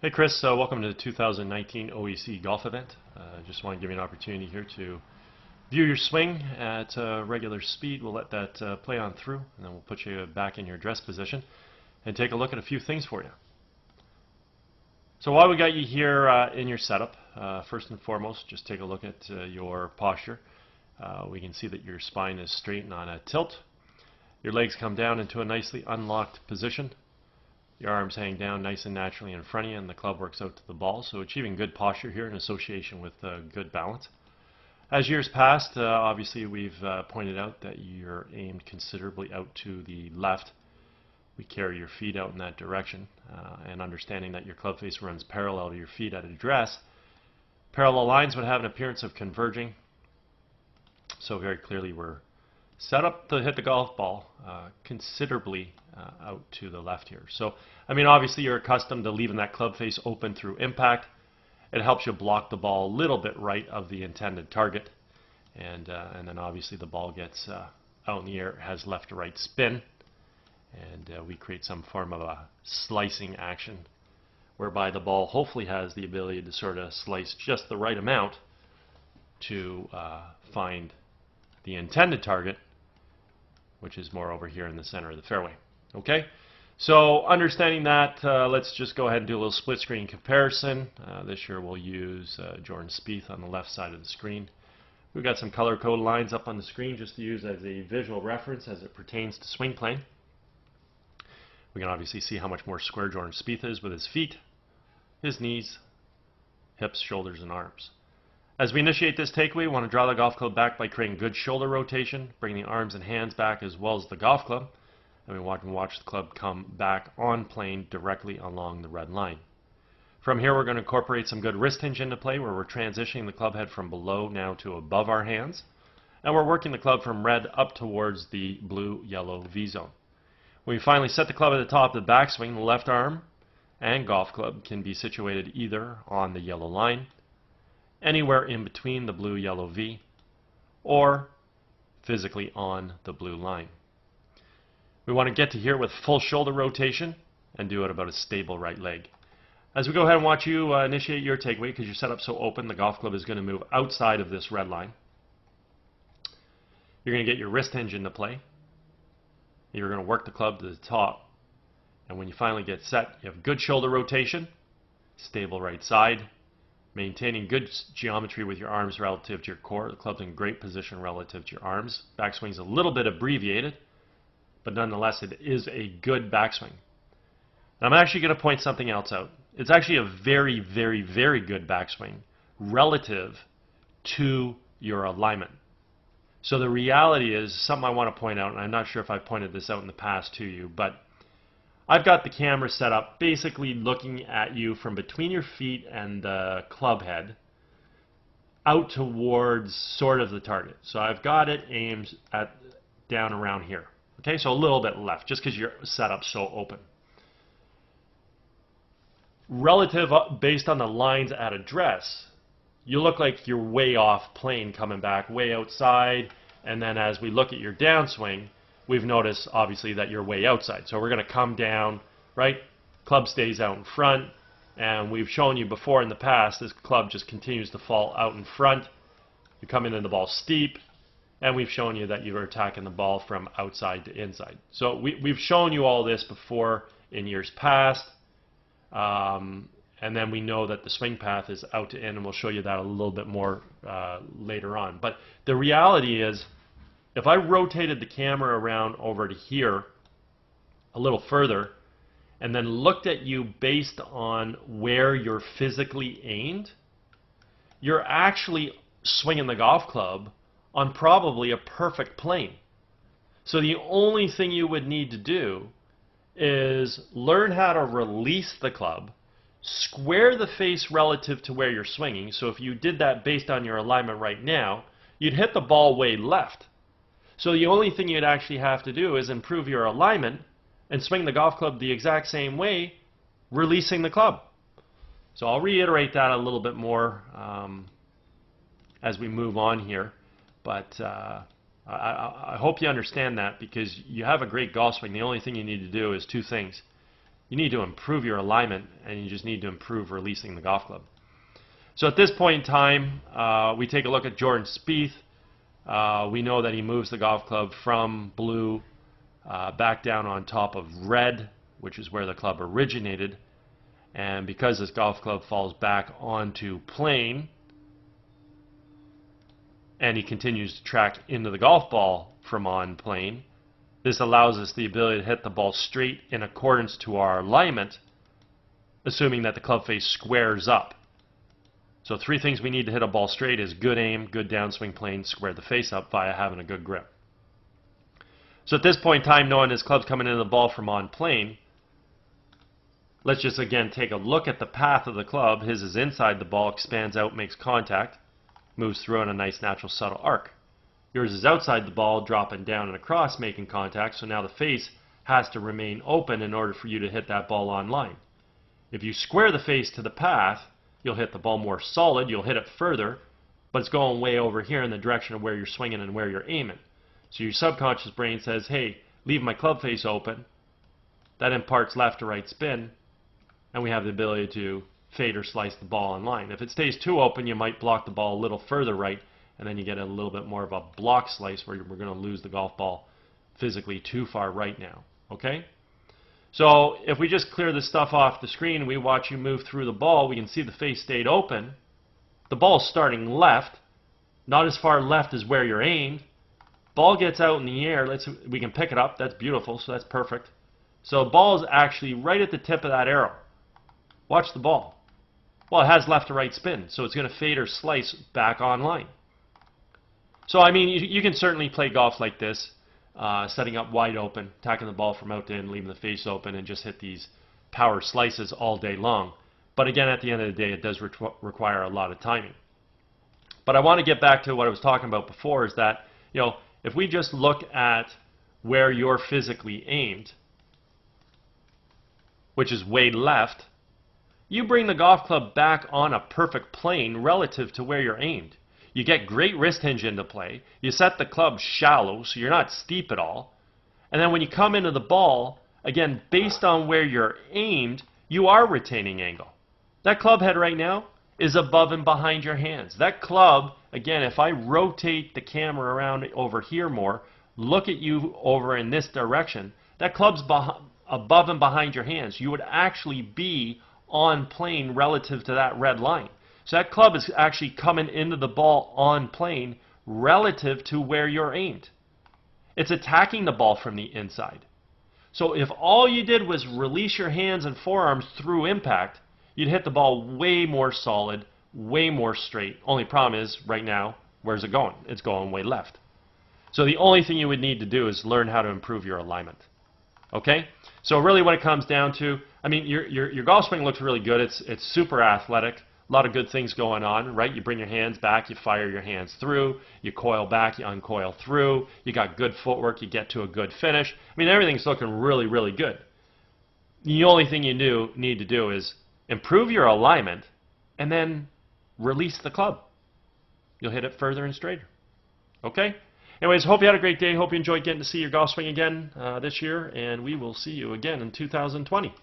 Hey Chris, welcome to the 2019 OEC golf event. Just want to give you an opportunity here to view your swing at regular speed. We'll let that play on through, and then we'll put you back in your dress position and take a look at a few things for you. So while we got you here in your setup, first and foremost, just take a look at your posture. We can see that your spine is straight and on a tilt. Your legs come down into a nicely unlocked position. Your arms hang down nice and naturally in front of you, and the club works out to the ball, so achieving good posture here in association with good balance. As years passed, obviously we've pointed out that you're aimed considerably out to the left. We carry your feet out in that direction, and understanding that your club face runs parallel to your feet at address, parallel lines would have an appearance of converging, so very clearly we're set up to hit the golf ball considerably out to the left here. So, I mean, obviously you're accustomed to leaving that club face open through impact. It helps you block the ball a little bit right of the intended target, and then obviously the ball gets out in the air, has left to right spin, and we create some form of a slicing action whereby the ball hopefully has the ability to sort of slice just the right amount to find the intended target, which is more over here in the center of the fairway. Okay, so understanding that, let's just go ahead and do a little split screen comparison. This year we'll use Jordan Spieth on the left side of the screen. We've got some color code lines up on the screen just to use as a visual reference as it pertains to swing plane. We can obviously see how much more square Jordan Spieth is with his feet, his knees, hips, shoulders, and arms. As we initiate this takeaway, we want to draw the golf club back by creating good shoulder rotation, bring the arms and hands back as well as the golf club, and we want to watch the club come back on plane directly along the red line. From here, we're going to incorporate some good wrist hinge into play, where we're transitioning the club head from below now to above our hands, and we're working the club from red up towards the blue-yellow V zone. When we finally set the club at the top of the backswing, the left arm and golf club can be situated either on the yellow line, anywhere in between the blue-yellow V, or physically on the blue line. We want to get to here with full shoulder rotation and do it about a stable right leg. As we go ahead and watch you initiate your takeaway, because you're set up so open, the golf club is going to move outside of this red line. You're going to get your wrist hinge into play. You're going to work the club to the top, and when you finally get set, you have good shoulder rotation, stable right side, maintaining good geometry with your arms relative to your core. The club's in great position relative to your arms. Backswing's a little bit abbreviated, but nonetheless it is a good backswing. And I'm actually going to point something else out. It's actually a very, very, very good backswing relative to your alignment. So the reality is, something I want to point out, and I'm not sure if I've pointed this out in the past to you, but I've got the camera set up basically looking at you from between your feet and the club head out towards sort of the target. So I've got it aimed at down around here. Okay, so a little bit left, just because you're set up so open. Relative, based on the lines at address, you look like you're way off plane coming back, way outside, and then as we look at your downswing, we've noticed obviously that you're way outside. So we're going to come down, right? Club stays out in front, and we've shown you before in the past, this club just continues to fall out in front. You come into the ball steep, and we've shown you that you're attacking the ball from outside to inside. So we've shown you all this before in years past, and then we know that the swing path is out to in, and we'll show you that a little bit more later on. But the reality is, if I rotated the camera around over to here a little further and then looked at you based on where you're physically aimed, you're actually swinging the golf club on probably a perfect plane. So the only thing you would need to do is learn how to release the club, square the face relative to where you're swinging. So if you did that based on your alignment right now, you'd hit the ball way left. So the only thing you'd actually have to do is improve your alignment and swing the golf club the exact same way, releasing the club. So I'll reiterate that a little bit more as we move on here. But I hope you understand that, because you have a great golf swing. The only thing you need to do is two things. You need to improve your alignment, and you just need to improve releasing the golf club. So at this point in time, we take a look at Jordan Spieth. We know that he moves the golf club from blue back down on top of red, which is where the club originated. And because this golf club falls back onto plane, and he continues to track into the golf ball from on plane, this allows us the ability to hit the ball straight in accordance to our alignment, assuming that the club face squares up. So 3 things we need to hit a ball straight is good aim, good downswing plane, square the face up via having a good grip. So at this point in time, knowing his club's coming into the ball from on plane, let's just again take a look at the path of the club. His is inside the ball, expands out, makes contact, moves through on a nice natural subtle arc. Yours is outside the ball, dropping down and across, making contact, so now the face has to remain open in order for you to hit that ball on line. If you square the face to the path, you'll hit the ball more solid, you'll hit it further, but it's going way over here in the direction of where you're swinging and where you're aiming. So your subconscious brain says, hey, leave my club face open. That imparts left to right spin, and we have the ability to fade or slice the ball on line. If it stays too open, you might block the ball a little further right, and then you get a little bit more of a block slice where we're going to lose the golf ball physically too far right now. Okay? So if we just clear this stuff off the screen and we watch you move through the ball, we can see the face stayed open. The ball's starting left, not as far left as where you're aimed. Ball gets out in the air. We can pick it up. That's beautiful, so that's perfect. So the ball is actually right at the tip of that arrow. Watch the ball. Well, it has left to right spin, so it's going to fade or slice back on line. So, I mean, you can certainly play golf like this, setting up wide open, attacking the ball from out to in, leaving the face open, and just hit these power slices all day long. But again, at the end of the day, it does require a lot of timing. But I want to get back to what I was talking about before, is that, you know, if we just look at where you're physically aimed, which is way left, you bring the golf club back on a perfect plane relative to where you're aimed. You get great wrist hinge into play. You set the club shallow, so you're not steep at all. And then when you come into the ball, again, based on where you're aimed, you are retaining angle. That club head right now is above and behind your hands. That club, again, if I rotate the camera around over here more, look at you over in this direction, that club's above and behind your hands. You would actually be on plane relative to that red line. So that club is actually coming into the ball on plane relative to where you're aimed. It's attacking the ball from the inside. So if all you did was release your hands and forearms through impact, you'd hit the ball way more solid, way more straight. Only problem is, right now, where's it going? It's going way left. So the only thing you would need to do is learn how to improve your alignment. Okay? So really what it comes down to, I mean, your golf swing looks really good. It's super athletic. A lot of good things going on, right? You bring your hands back, you fire your hands through, you coil back, you uncoil through, you got good footwork, you get to a good finish. I mean, everything's looking really, really good. The only thing you need to do is improve your alignment and then release the club. You'll hit it further and straighter. Okay? Anyways, hope you had a great day. Hope you enjoyed getting to see your golf swing again this year, and we will see you again in 2020.